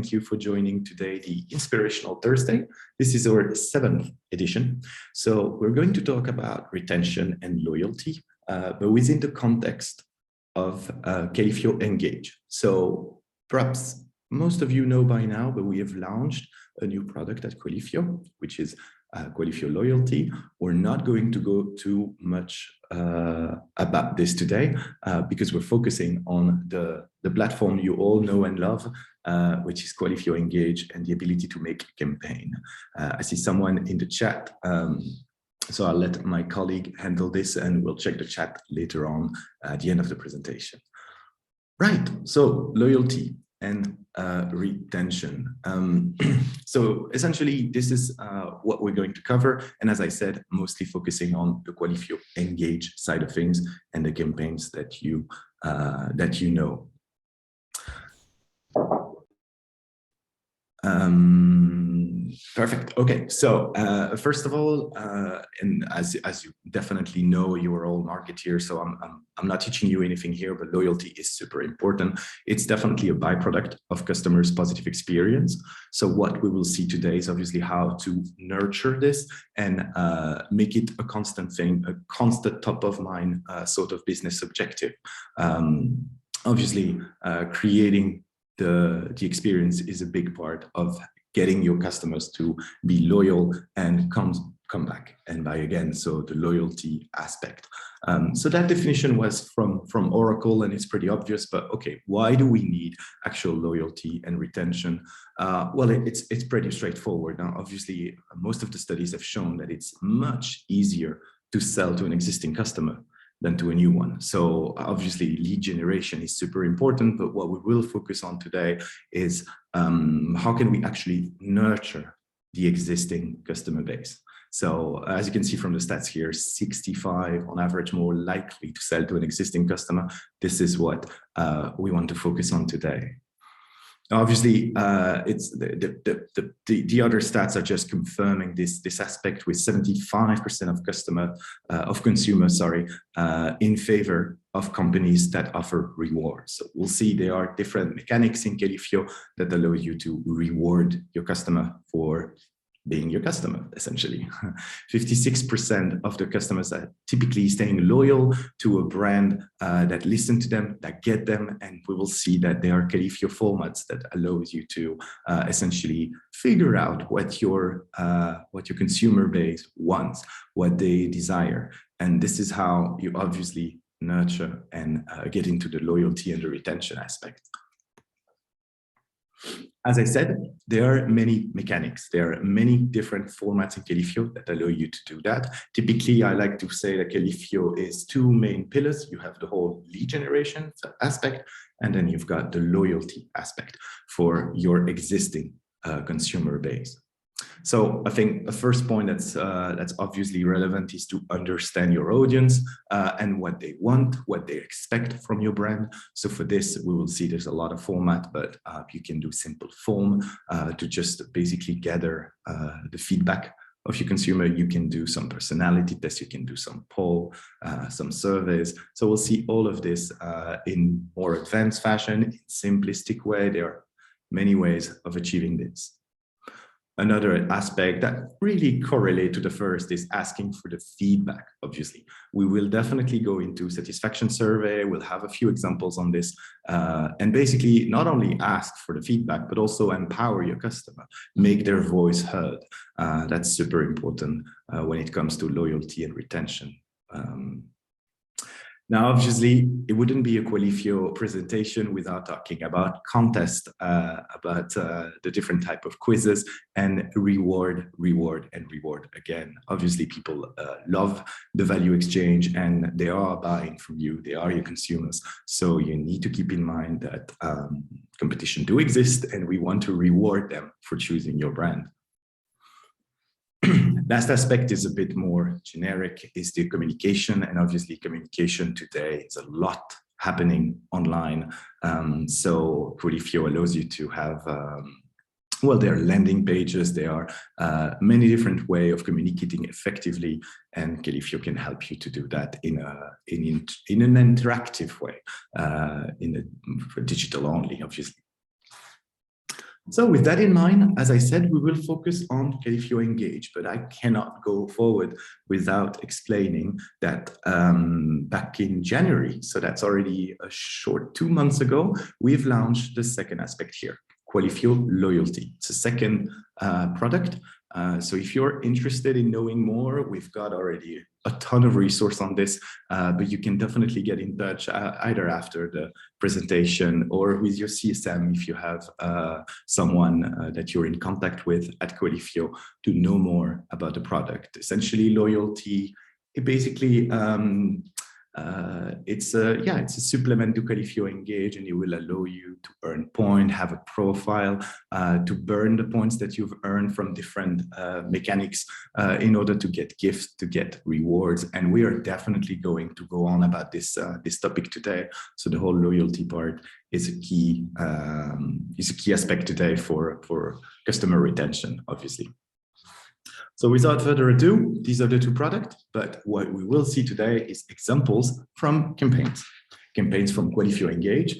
thank you for joining today the Inspirational Thursday. This is our 7th edition. So we're going to talk about retention and loyalty, but within the context of Qualifio Engage. So perhaps most of you know by now, but we have launched a new product at Qualifio, which is Qualifio Loyalty. We're not going to go too much about this today because we're focusing on the platform you all know and love, which is Qualifio Engage, and the ability to make a campaign. I see someone in the chat, so I'll let my colleague handle this and we'll check the chat later on at the end of the presentation. Right, so loyalty and retention. So essentially, this is what we're going to cover. And as I said, mostly focusing on the Qualifio Engage side of things and the campaigns that you know. Perfect. Okay. So first of all, and as you definitely know, you are all marketeers, so I'm not teaching you anything here, but loyalty is super important. It's definitely a byproduct of customers' positive experience. So what we will see today is obviously how to nurture this and make it a constant thing, a constant top of mind sort of business objective. Obviously, creating the experience is a big part of getting your customers to be loyal and come back and buy again. So the loyalty aspect. So that definition was from Oracle, and it's pretty obvious, but okay, why do we need actual loyalty and retention? Well, it's pretty straightforward. Now, obviously, most of the studies have shown that it's much easier to sell to an existing customer than to a new one. So obviously lead generation is super important, but what we will focus on today is how can we actually nurture the existing customer base. So as you can see from the stats here, 65 on average more likely to sell to an existing customer. This is what we want to focus on today. Obviously, it's the other stats are just confirming this aspect, with 75% of consumers in favor of companies that offer rewards. So we'll see there are different mechanics in Qualifio that allow you to reward your customer for being your customer, essentially. 56% of the customers are typically staying loyal to a brand that listen to them, that get them, and we will see that there are Qualifio formats that allows you to essentially figure out what your consumer base wants, what they desire, and this is how you obviously nurture and get into the loyalty and the retention aspect. As I said, there are many mechanics. There are many different formats in Qualifio that allow you to do that. Typically, I like to say that Qualifio is two main pillars. You have the whole lead generation aspect, and then you've got the loyalty aspect for your existing consumer base. So I think the first point that's obviously relevant is to understand your audience and what they want, what they expect from your brand. So for this, we will see there's a lot of format, but you can do simple form to just basically gather the feedback of your consumer. You can do some personality tests, you can do some poll, some surveys. So we'll see all of this in more advanced fashion, in simplistic way. There are many ways of achieving this. Another aspect that really correlates to the first is asking for the feedback, obviously. We will definitely go into satisfaction survey. We'll have a few examples on this. And basically not only ask for the feedback, but also empower your customer, make their voice heard. That's super important when it comes to loyalty and retention. Now, obviously, it wouldn't be a Qualifio presentation without talking about contest, about the different type of quizzes and reward again. Obviously, people love the value exchange and they are buying from you. They are your consumers. So you need to keep in mind that competition do exist and we want to reward them for choosing your brand. Last aspect is a bit more generic, is the communication, and obviously communication today is a lot happening online. So Qualifio allows you to have, well, there are landing pages, there are many different ways of communicating effectively, and Qualifio can help you to do that in an interactive way, for digital only, obviously. So with that in mind, as I said, we will focus on Qualifio Engage, but I cannot go forward without explaining that back in January, so that's already a short 2 months ago, we've launched the second aspect here, Qualifio Loyalty. It's a second product. So if you're interested in knowing more, we've got already a ton of resource on this, but you can definitely get in touch either after the presentation or with your CSM if you have someone that you're in contact with at Qualifio to know more about the product. Essentially, loyalty, it basically it's a supplement to Qualifio Engage, and it will allow you to earn points, have a profile, to burn the points that you've earned from different mechanics in order to get gifts, to get rewards. And we are definitely going to go on about this this topic today. So the whole loyalty part is a key aspect today for customer retention, obviously. So without further ado, these are the two products, but what we will see today is examples from campaigns from Qualifio Engage.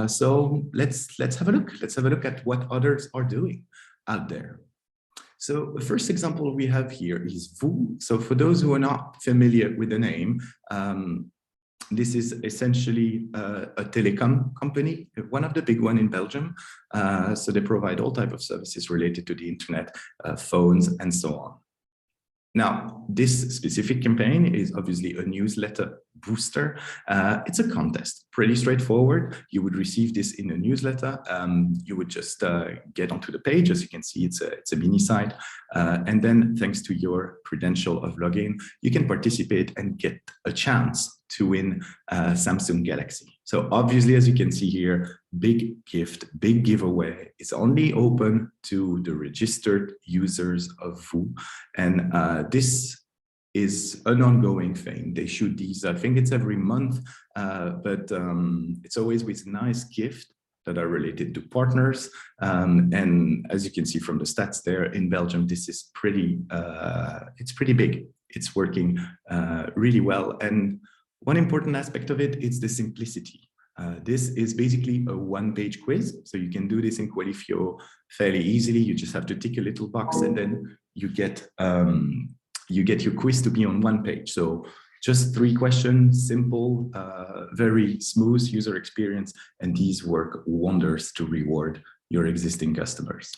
So let's have a look. Let's have a look at what others are doing out there. So the first example we have here is VOO. So for those who are not familiar with the name, this is essentially a telecom company, one of the big ones in Belgium. So they provide all types of services related to the internet, phones, and so on. Now, this specific campaign is obviously a newsletter booster. It's a contest, pretty straightforward. You would receive this in a newsletter. You would just get onto the page. As you can see, it's a mini site. And then thanks to your credential of login, you can participate and get a chance to win Samsung Galaxy. So obviously, as you can see here, big gift, big giveaway. It's only open to the registered users of VOO. And this is an ongoing thing. They shoot these, I think it's every month, but it's always with nice gift that are related to partners. And as you can see from the stats there in Belgium, this is it's pretty big. It's working really well. And one important aspect of it is the simplicity. This is basically a one-page quiz. So you can do this in Qualifio fairly easily. You just have to tick a little box and then you get your quiz to be on one page. So just 3 questions, simple, very smooth user experience, and these work wonders to reward your existing customers.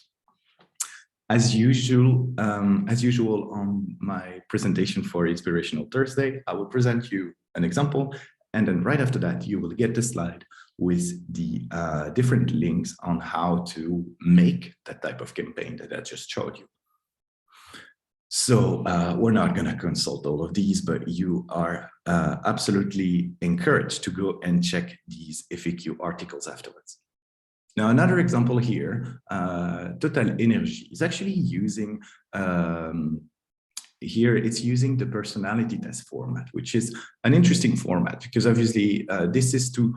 As usual on my presentation for Inspirational Thursday, I will present you an example, and then right after that, you will get the slide with the different links on how to make that type of campaign that I just showed you. So we're not going to consult all of these, but you are absolutely encouraged to go and check these FAQ articles afterwards. Now, another example here, Total Energy is actually using, here it's using the personality test format, which is an interesting format because obviously this is to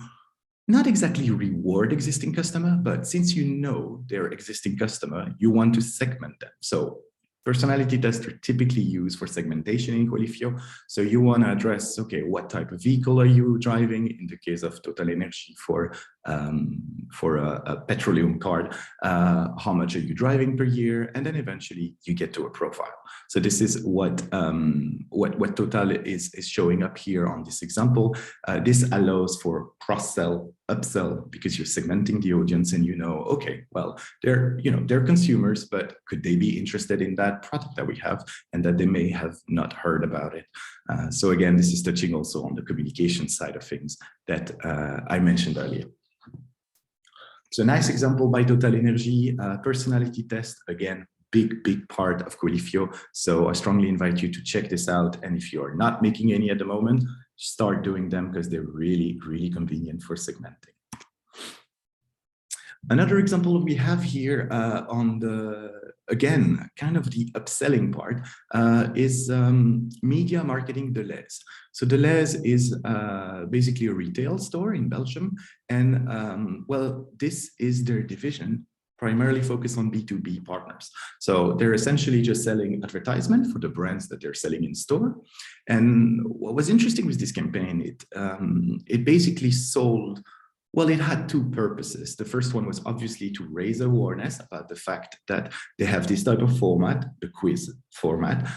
not exactly reward existing customer, but since you know their existing customer, you want to segment them. So personality tests are typically used for segmentation in Qualifio. So you want to address, okay, what type of vehicle are you driving? In the case of Total Energy for a petroleum card, how much are you driving per year? And then eventually you get to a profile. So this is what Total is showing up here on this example. This allows for cross-sell, upsell, because you're segmenting the audience and you know, okay, well, they're consumers, but could they be interested in that product that we have and that they may have not heard about it? So again, this is touching also on the communication side of things that I mentioned earlier. So a nice example by Total Energy, personality test, again, big part of Qualifio. So I strongly invite you to check this out. And if you're not making any at the moment, start doing them because they're really, really convenient for segmenting. Another example we have here on the, again, kind of the upselling part is media marketing Deleuze. So Deleuze is basically a retail store in Belgium. And well, this is their division primarily focused on B2B partners. So they're essentially just selling advertisement for the brands that they're selling in store. And what was interesting with this campaign, it basically sold Well, it had two purposes. The first one was obviously to raise awareness about the fact that they have this type of format, the quiz format,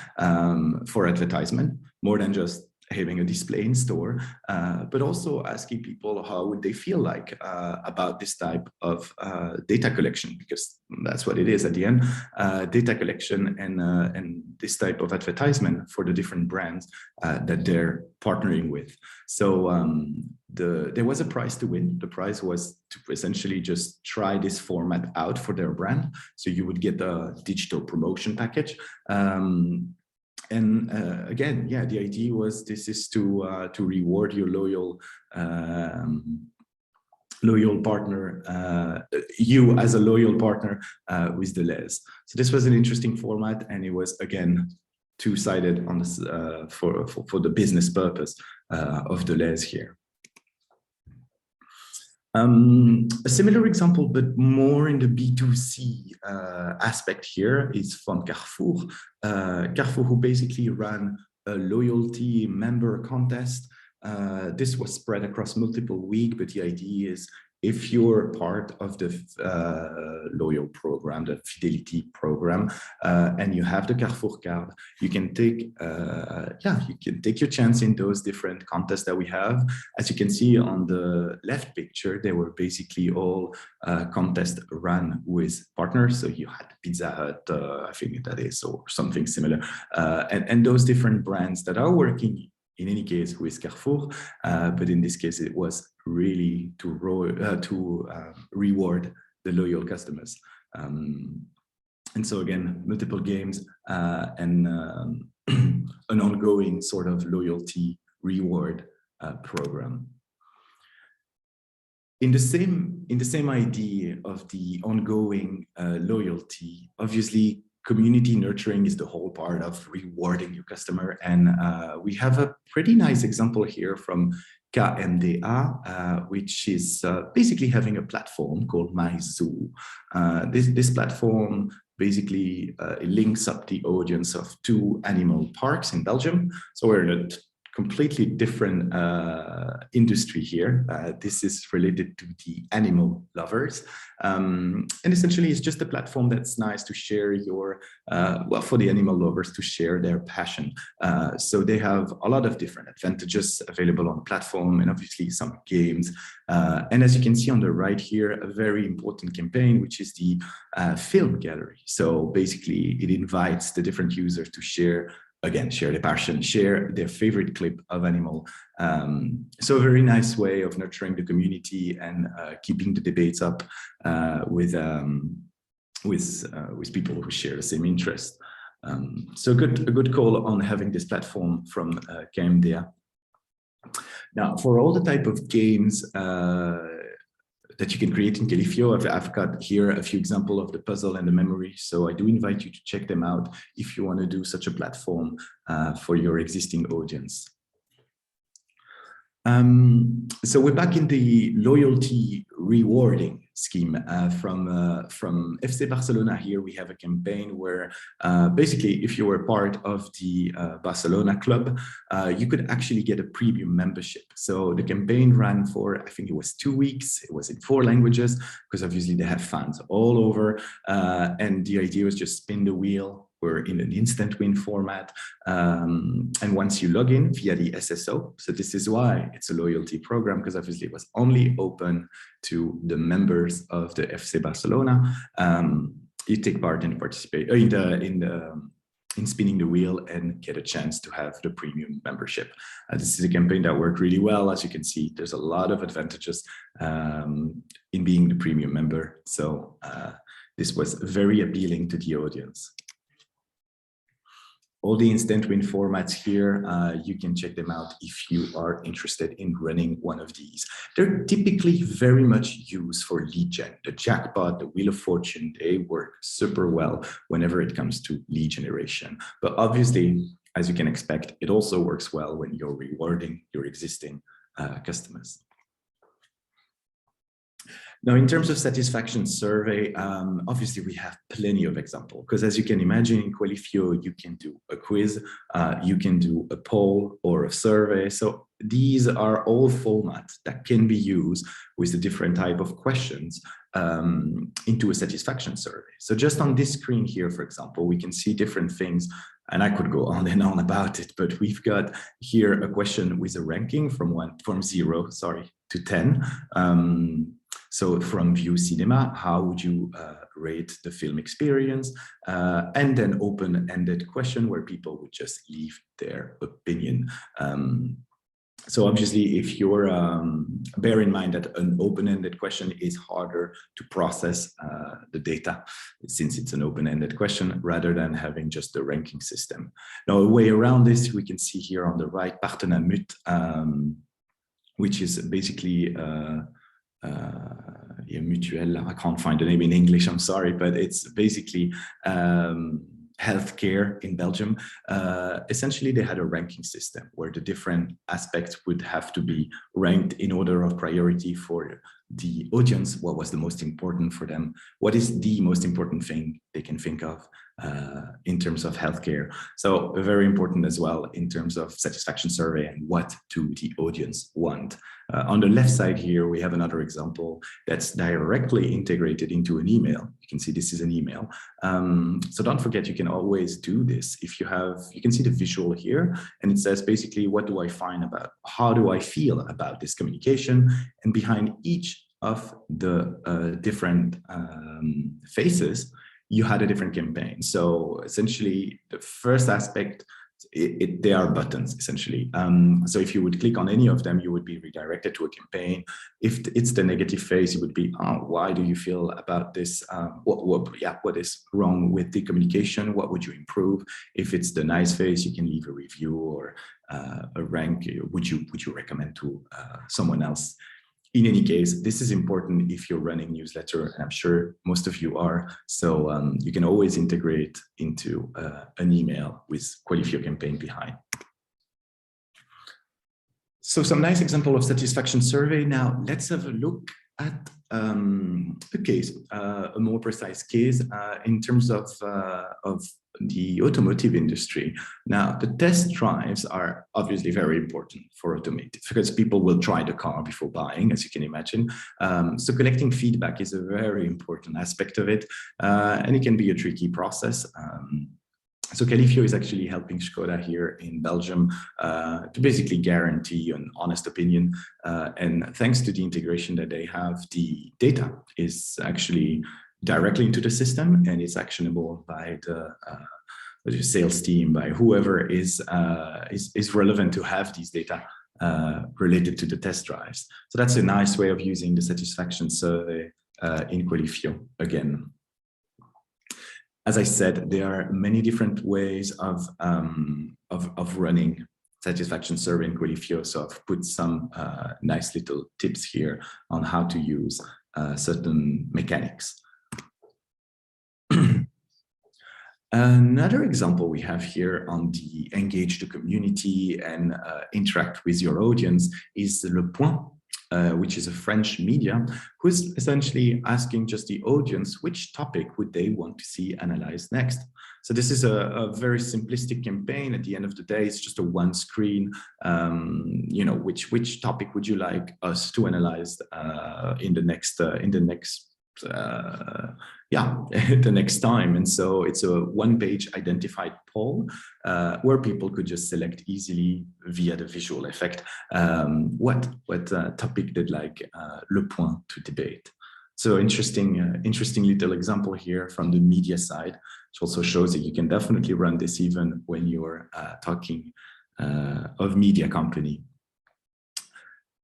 for advertisement, more than just having a display in store, but also asking people how would they feel like about this type of data collection, because that's what it is at the end, data collection and this type of advertisement for the different brands that they're partnering with. So there was a prize to win. The prize was to essentially just try this format out for their brand. So you would get a digital promotion package. And again, yeah, the idea was this is to reward your loyal partner, you as a loyal partner with Deleuze. So this was an interesting format, and it was again two-sided on this for the business purpose of Deleuze here. A similar example, but more in the B2C aspect here, is from Carrefour. Carrefour, who basically ran a loyalty member contest. This was spread across multiple weeks, but the idea is if you're part of the loyal program, the fidelity program, and you have the Carrefour card, you can take, you can take your chance in those different contests that we have. As you can see on the left picture, they were basically all contests run with partners. So you had Pizza Hut, I think that is, or something similar, and those different brands that are working in any case with Carrefour, but in this case, it was really to reward the loyal customers. And so again, multiple games and an ongoing sort of loyalty reward program. In the same idea of the ongoing loyalty, obviously, community nurturing is the whole part of rewarding your customer. And we have a pretty nice example here from KMDA, which is basically having a platform called MyZoo. This platform basically links up the audience of 2 animal parks in Belgium. So we're in a completely different industry here. This is related to the animal lovers. And essentially, it's just a platform that's nice to share your, well, for the animal lovers to share their passion. So they have a lot of different advantages available on the platform, and obviously some games. And as you can see on the right here, a very important campaign, which is the film gallery. So basically, it invites the different users to share, again, share their passion, share their favorite clip of animal. So a very nice way of nurturing the community and keeping the debates up with people who share the same interest. So a good call on having this platform from KMDA. Now, for all the type of games that you can create in Qualifio, I've got here a few examples of the puzzle and the memory. So I do invite you to check them out if you want to do such a platform for your existing audience. So we're back in the loyalty rewarding scheme from FC Barcelona. Here we have a campaign where basically if you were part of the Barcelona club, you could actually get a premium membership. So the campaign ran for, I think it was 2 weeks. It was in 4 languages because obviously they have fans all over. And the idea was just spin the wheel. We're in an instant win format. And once you log in via the SSO, so this is why it's a loyalty program, because obviously it was only open to the members of the FC Barcelona. You take part in in spinning the wheel and get a chance to have the premium membership. This is a campaign that worked really well. As you can see, there's a lot of advantages in being the premium member. So this was very appealing to the audience. All the instant win formats here, you can check them out if you are interested in running one of these. They're typically very much used for lead gen. The jackpot, the Wheel of Fortune, they work super well whenever it comes to lead generation. But obviously, as you can expect, it also works well when you're rewarding your existing customers. Now, in terms of satisfaction survey, obviously we have plenty of examples, because as you can imagine in Qualifio, you can do a quiz, you can do a poll or a survey. So these are all formats that can be used with the different type of questions into a satisfaction survey. So just on this screen here, for example, we can see different things, and I could go on and on about it, but we've got here a question with a ranking from 0 to 10. So from View Cinema, how would you rate the film experience? And then open-ended question where people would just leave their opinion. So obviously, if you're, bear in mind that an open-ended question is harder to process the data, since it's an open-ended question, rather than having just the ranking system. Now, a way around this, we can see here on the right, Termote, which is basically mutuelle, I can't find the name in English, I'm sorry, but it's basically healthcare in Belgium. Essentially, they had a ranking system where the different aspects would have to be ranked in order of priority for the audience. What was the most important for them? What is the most important thing they can think of in terms of healthcare? So very important as well in terms of satisfaction survey and what do the audience want. On the left side here, we have another example that's directly integrated into an email. You can see this is an email. So don't forget, you can always do this. If you have, you can see the visual here, and it says basically, what do I find about, how do I feel about this communication? And behind each of the different phases, you had a different campaign. So essentially, the first aspect, they are buttons, essentially. So if you would click on any of them, you would be redirected to a campaign. If it's the negative phase, it would be, oh, why do you feel about this? What is wrong with the communication? What would you improve? If it's the nice phase, you can leave a review or a rank. Would you recommend to someone else? In any case, this is important if you're running newsletter, and I'm sure most of you are. So you can always integrate into an email with Qualifio campaign behind. So some nice example of satisfaction survey. Now let's have a look at a case, a more precise case in terms of the automotive industry. Now, the test drives are obviously very important for automotive because people will try the car before buying, as you can imagine. So collecting feedback is a very important aspect of it, and it can be a tricky process. So Qualifio is actually helping Skoda here in Belgium to basically guarantee an honest opinion. And thanks to the integration that they have, the data is actually directly into the system, and it's actionable by the sales team, by whoever is relevant to have these data related to the test drives. So that's a nice way of using the satisfaction survey in Qualifio again. As I said, there are many different ways of running satisfaction survey in Qualifio. So I've put some nice little tips here on how to use certain mechanics. Another example we have here on the engage the community and interact with your audience is Le Point, which is a French media, who's essentially asking just the audience which topic would they want to see analyzed next. So this is a very simplistic campaign. At the end of the day, it's just a one screen, you know, which topic would you like us to analyze in the next the next time. And so it's a one-page identified poll where people could just select easily via the visual effect what topic they'd like Le Point to debate. So interesting little example here from the media side, which also shows that you can definitely run this even when you're talking of media company.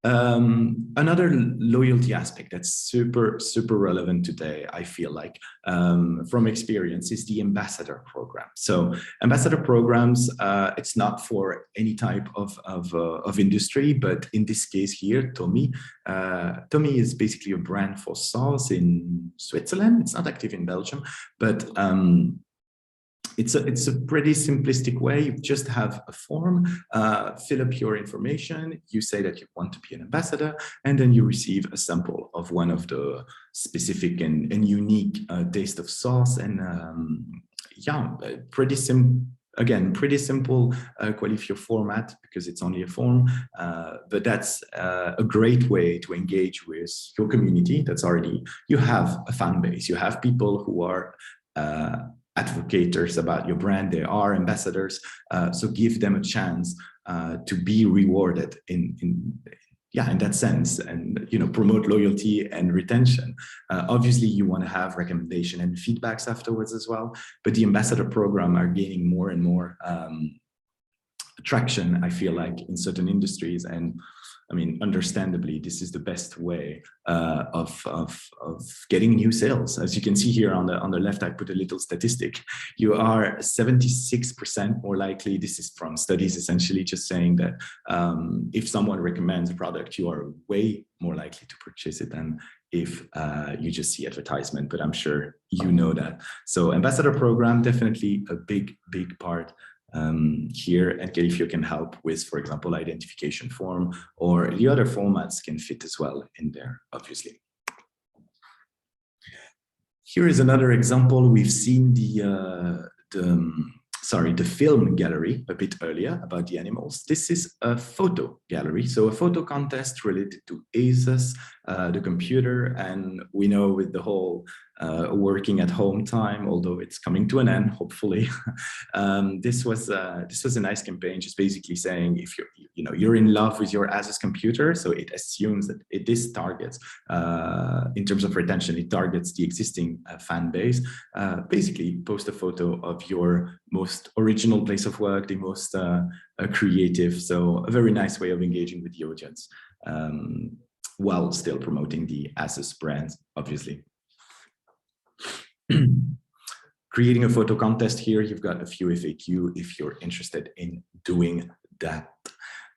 Another loyalty aspect that's super relevant today, I feel like, from experience, is the ambassador program. So ambassador programs, it's not for any type of industry, but in this case here, Tommy is basically a brand for sauce in Switzerland. It's not active in Belgium, but it's a pretty simplistic way. You just have a form, fill up your information. You say that you want to be an ambassador, and then you receive a sample of one of the specific and unique taste of sauce. And yeah, pretty simple. Again, pretty simple Qualifio format because it's only a form, but that's a great way to engage with your community. That's already, you have a fan base, you have people who are advocators about your brand, they are ambassadors, so give them a chance to be rewarded in that sense, and promote loyalty and retention. Obviously, you want to have recommendation and feedbacks afterwards as well, but the ambassador program are gaining more and more traction, I feel like, in certain industries. And I mean, understandably, this is the best way of getting new sales. As you can see here on the left, I put a little statistic. You are 76% more likely. This is from studies, essentially just saying that if someone recommends a product, you are way more likely to purchase it than if you just see advertisement. But I'm sure you know that. So ambassador program, definitely a big part here, and Qualifio can help with, for example, identification form, or the other formats can fit as well in there, obviously. Here is another example. We've seen the film gallery a bit earlier about the animals. This is a photo gallery, so a photo contest related to ASUS, the computer, and we know with the whole working at home time, although it's coming to an end, hopefully. This was a nice campaign, just basically saying if you're in love with your ASUS computer, so it assumes that this targets, in terms of retention, it targets the existing fan base. Basically, post a photo of your most original place of work, the most creative. So a very nice way of engaging with the audience, while still promoting the ASUS brand, obviously. Creating a photo contest here, you've got a few FAQ if you're interested in doing that.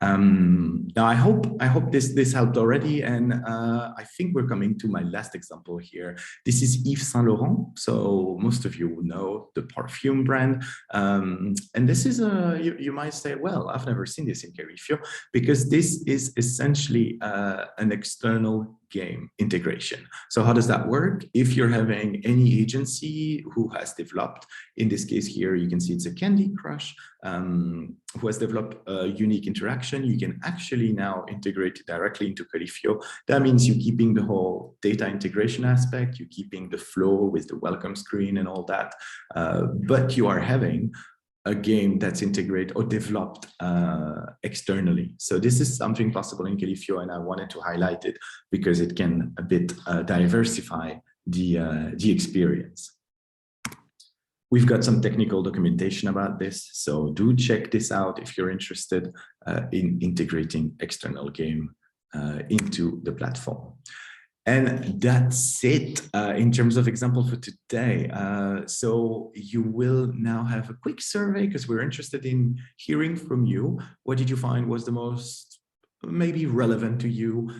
Now I hope this helped already, and I think we're coming to my last example here. This is Yves Saint Laurent, so most of you will know the perfume brand, and this is you might say, well, I've never seen this in Qualifio, because this is essentially an external game integration. So how does that work? If you're having any agency who has developed, in this case here, you can see it's a Candy Crush, who has developed a unique interaction, you can actually now integrate it directly into Qualifio. That means you're keeping the whole data integration aspect, you're keeping the flow with the welcome screen and all that, but you are having a game that's integrated or developed externally. So this is something possible in Qualifio, and I wanted to highlight it because it can a bit diversify the experience. We've got some technical documentation about this, so do check this out if you're interested in integrating external game into the platform. And that's it in terms of example for today. So you will now have a quick survey because we're interested in hearing from you. What did you find was the most maybe relevant to you,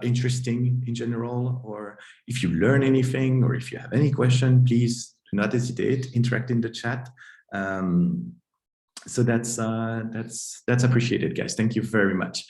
interesting in general, or if you learn anything, or if you have any question, please do not hesitate, interact in the chat. So that's appreciated, guys. Thank you very much.